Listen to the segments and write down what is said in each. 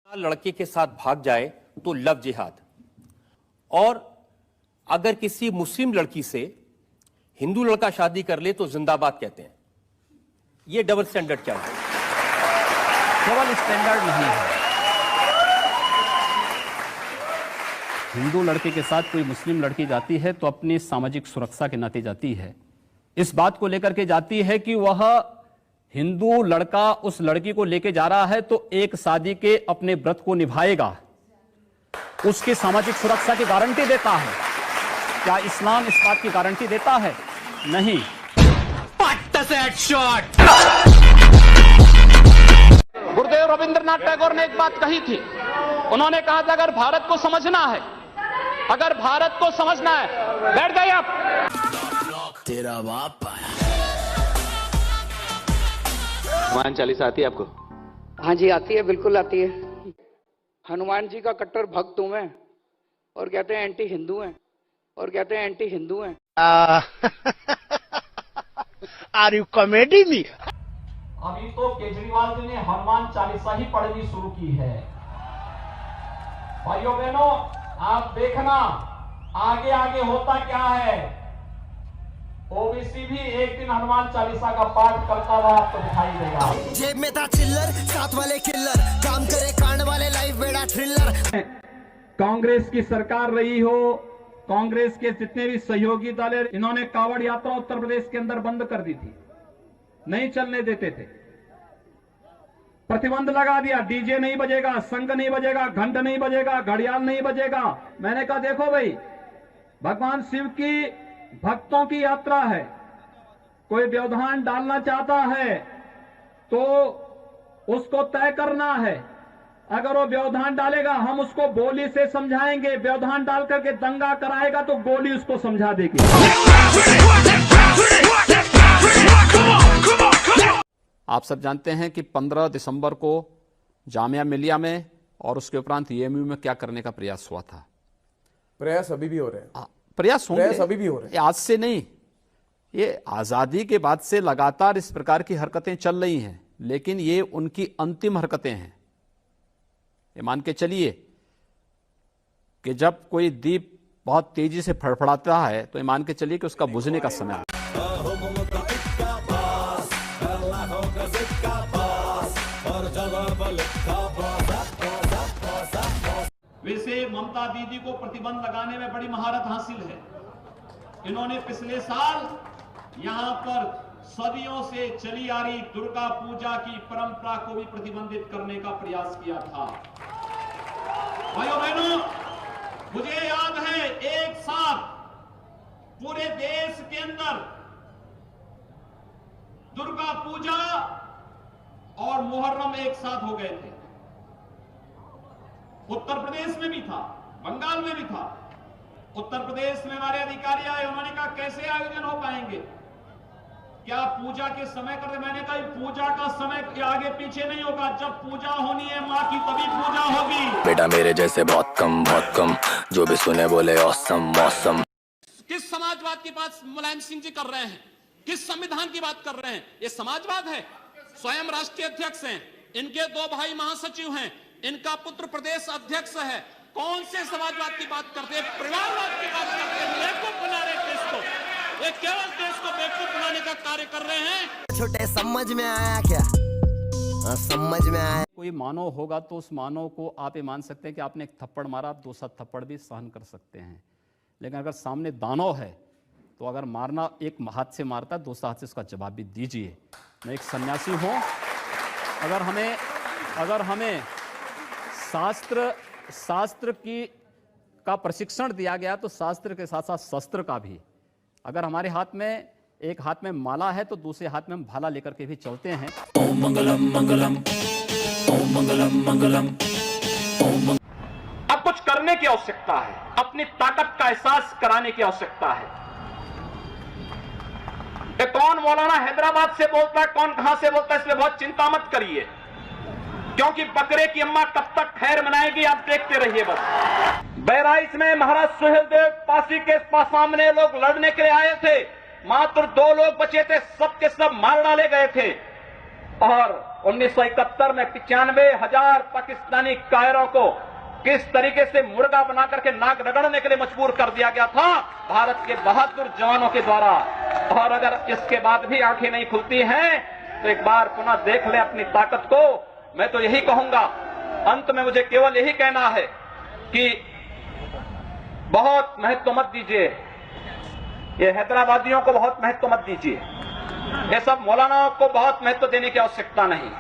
लड़के के साथ भाग जाए तो लव जिहाद, और अगर किसी मुस्लिम लड़की से हिंदू लड़का शादी कर ले तो जिंदाबाद कहते हैं। ये डबल स्टैंडर्ड क्या है? डबल स्टैंडर्ड नहीं है। हिंदू लड़के के साथ कोई मुस्लिम लड़की जाती है तो अपनी सामाजिक सुरक्षा के नाते जाती है। इस बात को लेकर के जाती है कि वह हिंदू लड़का उस लड़की को लेके जा रहा है तो एक शादी के अपने व्रत को निभाएगा, उसकी सामाजिक सुरक्षा की गारंटी देता है। क्या इस्लाम इस बात की गारंटी देता है? नहीं। गुरुदेव रविंद्रनाथ टैगोर ने एक बात कही थी। उन्होंने कहा था अगर भारत को समझना है, अगर भारत को समझना है, बैठ जाइए आप। तेरा बाप आया। हनुमान चालीसा आती है आपको? हाँ जी आती है, बिल्कुल आती है। हनुमान जी का कट्टर भक्त हूं मैं, और कहते हैं एंटी हिंदू हैं, और कहते हैं एंटी हिंदू हैं। Are you comedy me? अभी तो केजरीवाल जी ने हनुमान चालीसा ही पढ़नी शुरू की है। भाइयों बहनों, आप देखना आगे आगे होता क्या है। ओबीसी भी एक दिन हनुमान चालीसा का पाठ करता हुआ आपको दिखाई देगा। जेब में था चिल्लर, साथ वाले किल्लर, काम करे कांड वाले, लाइफ बेड़ा थ्रिलर। कांग्रेस की सरकार रही हो, कांग्रेस के जितने भी सहयोगी दल है, इन्होंने कावड़ यात्रा उत्तर प्रदेश के अंदर बंद कर दी थी, नहीं चलने देते थे, प्रतिबंध लगा दिया। डीजे नहीं बजेगा, संग नहीं बजेगा, घंट नहीं बजेगा, घड़ियाल नहीं बजेगा। मैंने कहा देखो भाई, भगवान शिव की भक्तों की यात्रा है, कोई व्यवधान डालना चाहता है तो उसको तय करना है। अगर वो व्यवधान डालेगा हम उसको गोली से समझाएंगे, व्यवधान डाल करके दंगा कराएगा तो गोली उसको समझा देगी। आप सब जानते हैं कि 15 दिसंबर को जामिया मिलिया में और उसके उपरांत ईएमयू में क्या करने का प्रयास हुआ था। प्रयास अभी भी हो रहे हैं। प्रयास होंगे, प्रयास अभी भी हो रहे हैं। आज से नहीं, ये आजादी के बाद से लगातार इस प्रकार की हरकतें चल रही हैं, लेकिन ये उनकी अंतिम हरकतें हैं। ये मान के चलिए कि जब कोई दीप बहुत तेजी से फड़फड़ाता है तो ये मान के चलिए कि उसका बुझने का समय है। वैसे ममता दीदी को प्रतिबंध लगाने में बड़ी महारत हासिल है। इन्होंने पिछले साल यहां पर सदियों से चली आ रही दुर्गा पूजा की परंपरा को भी प्रतिबंधित करने का प्रयास किया था। भाइयों बहनों, मुझे याद है एक साथ पूरे देश के अंदर दुर्गा पूजा और मुहर्रम एक साथ हो गए थे। उत्तर प्रदेश में भी था, बंगाल में भी था। उत्तर प्रदेश में हमारे अधिकारी आए, उन्होंने कहा कैसे आयोजन हो पाएंगे, क्या पूजा के समय करते? मैंने कहा पूजा का समय के आगे पीछे नहीं होगा, जब पूजा होनी है माँ की तभी पूजा होगी। बेटा मेरे जैसे बहुत कम, जो भी सुने बोले औसम मौसम। किस समाजवाद की बात मुलायम सिंह जी कर रहे हैं? किस संविधान की बात कर रहे हैं? ये समाजवाद है? स्वयं राष्ट्रीय अध्यक्ष हैं, इनके 2 भाई महासचिव हैं, इनका पुत्र प्रदेश अध्यक्ष है। कौन से समाजवाद की बात करते हैं? परिवारवाद की बात करते हैं। बेवकूफ बना रहे देश को, ये केवल देश को बेवकूफ बनाने का कार्य कर रहे हैं। छोटे समझ में आया क्या? समझ में आया। कोई मानव होगा तो उस मानव को आप ये मान सकते हैं कि आपने एक थप्पड़ मारा, आप 2 थप्पड़ भी सहन कर सकते हैं। लेकिन अगर सामने दानव है तो अगर मारना एक हाथ से मारता है, 2 हाथ से उसका जवाब भी दीजिए। मैं एक सन्यासी हूँ, अगर हमें शास्त्र का प्रशिक्षण दिया गया तो शास्त्र के साथ साथ शस्त्र का भी। अगर हमारे हाथ में एक हाथ में माला है तो दूसरे हाथ में हम भाला लेकर के भी चलते हैं। ओम मंगलम मंगलम, ओम मंगलम मंगलम, ओम। अब कुछ करने की आवश्यकता है, अपनी ताकत का एहसास कराने की आवश्यकता है। कौन मौलाना हैदराबाद से बोलता है, कौन कहां से बोलता है, इसलिए बहुत चिंता मत करिए, क्योंकि बकरे की अम्मा कब तक खैर मनाएगी आप देखते रहिए। बस बहराइच में महाराज सुहेलदेव पासी के सामने लोग लड़ने के लिए आए थे, मात्र 2 लोग बचे थे, सब के सब मार डाले गए थे। और 1971 में 95,000 पाकिस्तानी कायरों को किस तरीके से मुर्गा बना करके नाक रगड़ने के लिए मजबूर कर दिया गया था भारत के बहादुर जवानों के द्वारा। और अगर इसके बाद भी आंखें नहीं खुलती हैं तो एक बार पुनः देख लें अपनी ताकत को। मैं तो यही कहूंगा, अंत में मुझे केवल यही कहना है कि बहुत महत्व मत दीजिए, ये हैदराबादियों को बहुत महत्व मत दीजिए, ये सब मौलानाओं को बहुत महत्व देने की आवश्यकता नहीं।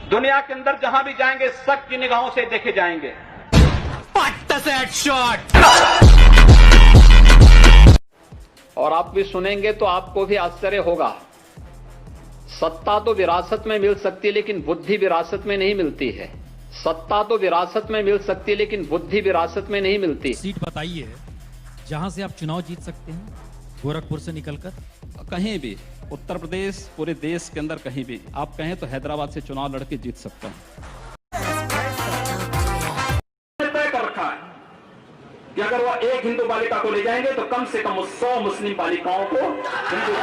दुनिया के अंदर जहां भी जाएंगे सख्त की निगाहों से देखे जाएंगे। और आप भी सुनेंगे तो आपको भी आश्चर्य होगा। सत्ता तो विरासत में मिल सकती है लेकिन बुद्धि विरासत में नहीं मिलती है। सत्ता तो विरासत में मिल सकती है लेकिन बुद्धि विरासत में नहीं मिलती। सीट बताइए जहां से आप चुनाव जीत सकते हैं, गोरखपुर से निकलकर। कहीं भी उत्तर प्रदेश, पूरे देश के अंदर कहीं भी आप कहें तो हैदराबाद से चुनाव लड़के जीत सकता हूं। तय कर रखा है कि अगर वो एक हिंदू बालिका को ले जाएंगे तो कम से कम 100 मुस्लिम बालिकाओं को हिंदू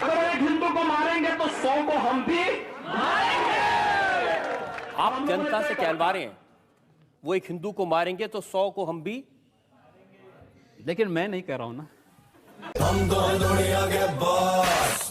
अगर एक हिंदू को मारेंगे तो 100 को हम भी आप जनता से कहलवा रहे हैं वो एक हिंदू को मारेंगे तो 100 को हम भी। लेकिन मैं नहीं कह रहा हूं ना। हम दोनों आगे बॉस